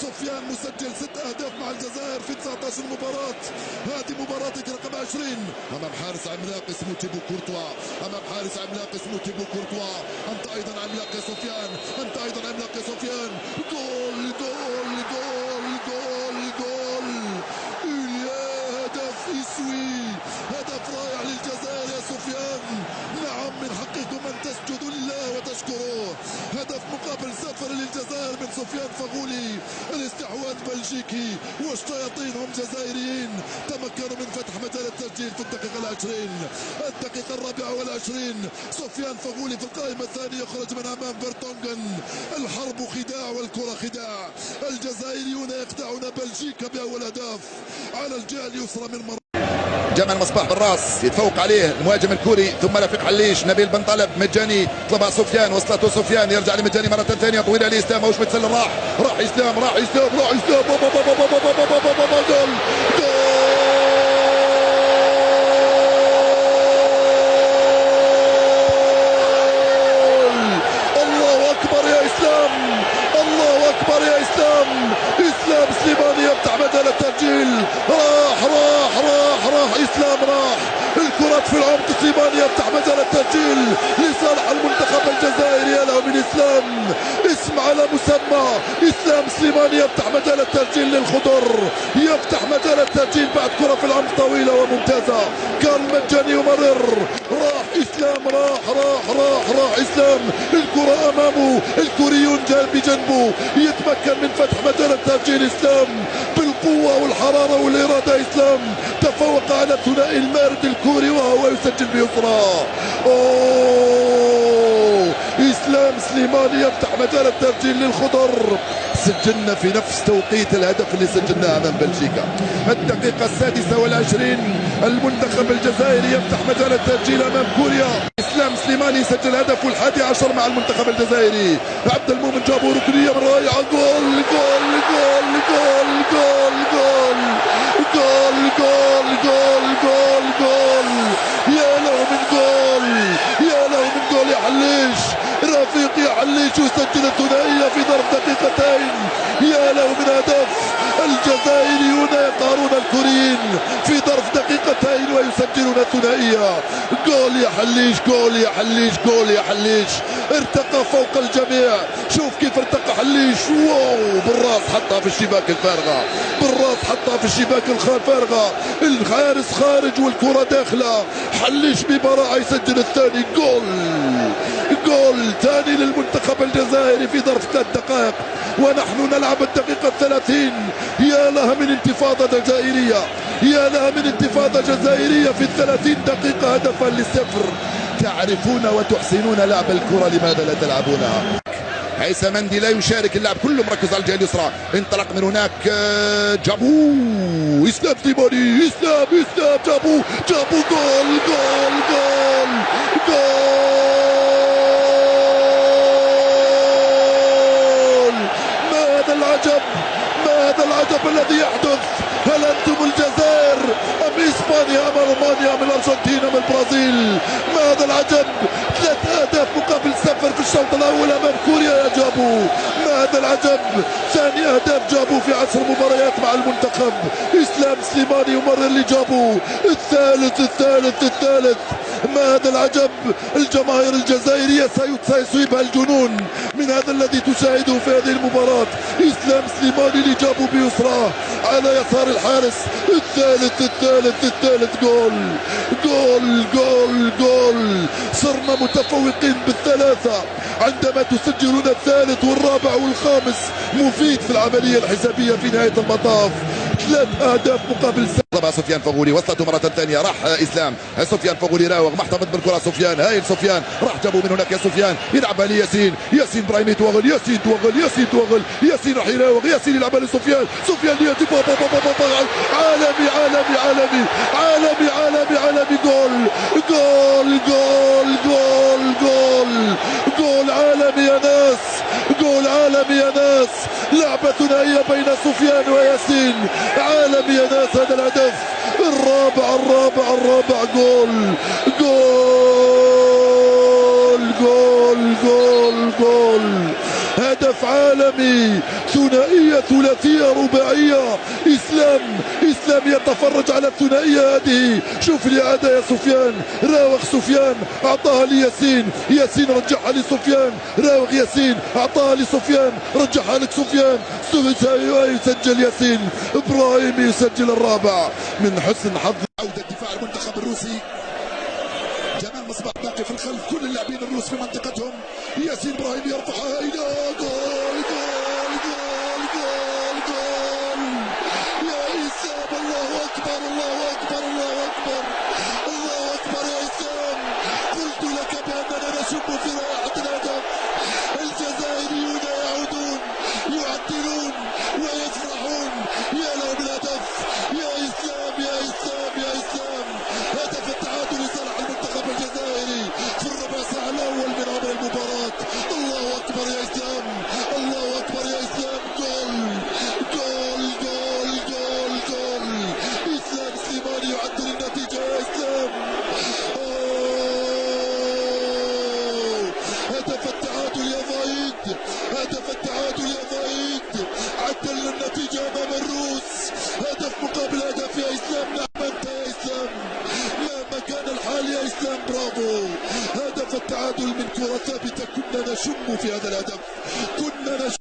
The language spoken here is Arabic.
سفيان مسجل 6 أهداف مع الجزائر في 19 مباراة. هذه مباراتك رقم 20 أمام حارس عملاق اسمه تيبو كورتوا، أمام حارس عملاق اسمه تيبو كورتوا. أنت أيضا عملاق يا سفيان، أنت أيضا عملاق يا سفيان. جول جول جول جول جول. هدف يسوي، هدف رائع للجزائر يا سفيان. نعم من حقكم أن تسجدوا لله وتشكروه. هدف مقابل 0 للجزائر من سفيان فغولي. الاستحواذ بلجيكي والشياطين هم جزائريين، تمكنوا من فتح مجال التسجيل في الدقيقة 20. الدقيقة 24 سفيان فغولي في القائمة الثانية يخرج من أمام فيرتونغن. الحرب خداع والكرة خداع. الجزائريون يخدعون بلجيكا بأول هدف على الجهة اليسرى من مرة. جمال مصباح بالراس يتفوق عليه المهاجم الكوري، ثم رفيق حليش. نبيل بن طلب مجاني طلبها سفيان، وصلته سفيان يرجع لمجاني مرة ثانية طويلة لإسلام. وش متسلل راح إسلام راح إسلام جول الله أكبر يا إسلام، الله أكبر يا إسلام. إسلام سليماني يفتح مجال التسجيل. راح إسلام راح. الكرة في العمق، سليماني يفتح مجال التسجيل لصالح المنتخب الجزائري. يا له من إسلام، اسم على مسمى. إسلام سليماني يفتح مجال التسجيل للخضر، يفتح مجال التسجيل بعد كرة في العمق طويلة وممتازة. كان مجاني يمرر، راح إسلام راح إسلام. الكرة أمامه، الكوريون بجنبه، يتمكن من فتح مجال التسجيل. إسلام بالقوة والحرارة والإرادة. إسلام تفوق على الثنائي المارد الكوري وهو يسجل بيسرى. إسلام سليماني يفتح مجال التسجيل للخضر. سجلنا في نفس توقيت الهدف اللي سجلناه امام بلجيكا. الدقيقة 26 المنتخب الجزائري يفتح مجال التسجيل امام كوريا. إسلام سليماني يسجل هدفه ال11 مع المنتخب الجزائري. عبد المؤمن جابوا ركنية رائعة. جول جول جول جول جول جول جول جول جول جول جول. يا له من جول، يا له من جول يا حليش. رفيقي حليش يسجل الثنائية في ظرف دقيقتين. يا له من هدف. الجزائريون يقهرون الكوريين في ظرف دقيقتين ويسجلون الثنائية. جول يا حليش، جول يا حليش، جول يا حليش. ارتقى فوق الجميع. شوف كيف ارتقى حليش. واو، بالراس حطها في الشباك الفارغة، بالراس حطها في الشباك الفارغة. الحارس خارج والكرة داخلة. حليش ببراعة يسجل الثاني. جول جول ثاني للمنتخب الجزائري في ظرف 3 دقائق ونحن نلعب الدقيقة 30. يا لها من انتفاضة جزائرية، يا لها من انتفاضة جزائرية في 30 دقيقة. هدفا ل0. تعرفون وتحسنون لعب الكرة، لماذا لا تلعبونها؟ عيسى مندي لا يشارك، اللاعب كله مركز على الجهة اليسرى. انطلق من هناك جابو إسلام سليماني. إسلام جابو جول جول جول جول. ما هذا العجب، ما هذا العجب الذي يحدث؟ هل أنتم الجزائر أم إسبانيا أم ألمانيا أم الأرجنتين أم البرازيل؟ ما هذا العجب؟ 3 أهداف مقابل 0 في الشوط الأول أمام كوريا يا جابو. ما هذا العجب؟ ثاني أهداف جابو في 10 مباريات مع المنتخب. إسلام سليماني يمرر لجابو. الثالث. ما هذا العجب؟ الجماهير الجزائرية سيصيبها الجنون من هذا الذي تشاهده في هذه المباراة. إسلام سليماني لجابو بيسراه على يسار الحارس. الثالث جول جول جول جول. صرنا متفوقين بالثلاثة عندما تسجلون الثالث والرابع والخامس. مفيد في العملية الحسابية في نهاية المطاف. 3 أهداف مقابل 0. طبعا سفيان فغولي وصلته مرة ثانية. راح إسلام، سفيان فغولي راوغ محتفظ بالكرة. سفيان هايل، سفيان راح جابوا من هناك. يا سفيان يلعبها لياسين، ياسين برايمي توغل، ياسين راح يراوغ. ياسين يلعبها لسفيان، سفيان ياتي عالمي عالمي عالمي عالمي عالمي عالمي. جول جول جول جول جول جول عالمي يا ناس، جول عالمي يا ناس. لعبة ثنائية بين سفيان وياسين. عالمي يا ناس. هذا الهدف الرابع. جول جول جول جول جول. هدف هدف عالمي، ثنائية ثلاثية رباعية. إسلام يتفرج على الثنائية هذه. شوف الإعادة يا سفيان، راوغ سفيان أعطاها لياسين، ياسين رجعها لسفيان، راوغ ياسين أعطاها لسفيان، رجعها لك سفيان، يسجل ياسين، إبراهيم يسجل الرابع من حسن حظ. عودة دفاع المنتخب الروسي، جمال مصباح باقي في الخلف، كل اللاعبين الروس في منطقتهم. ياسين إبراهيم يرفعها إلى جول جول جول جول جول. يا إسلام الله أكبر الله أكبر الله أكبر الله أكبر يا إسلام. قلت لك بأننا نشم في رائحة الهدف. الجزائريون يعودون يعدلون ويفرحون. يا له بالهدف يا إسلام يا إسلام يا إسلام. هدف التعادل لصالح المنتخب الجزائري في الربع ساعة الأول من عمر المباراة. الله أكبر يا إسلام الله أكبر يا إسلام. جول جول جول جول جول. إسلام سليماني يعدل النتيجة يا إسلام. هدف التعادل يا ضايد، هدف التعادل يا ضايد، عدل النتيجة أمام الروس. هدف مقابل هدف يا إسلام. نعم أنت يا إسلام، مهما كان الحال يا إسلام برافو. هدف التعادل من كرة ثابتة، كنا نشم في هذا الهدف، كنا نشم.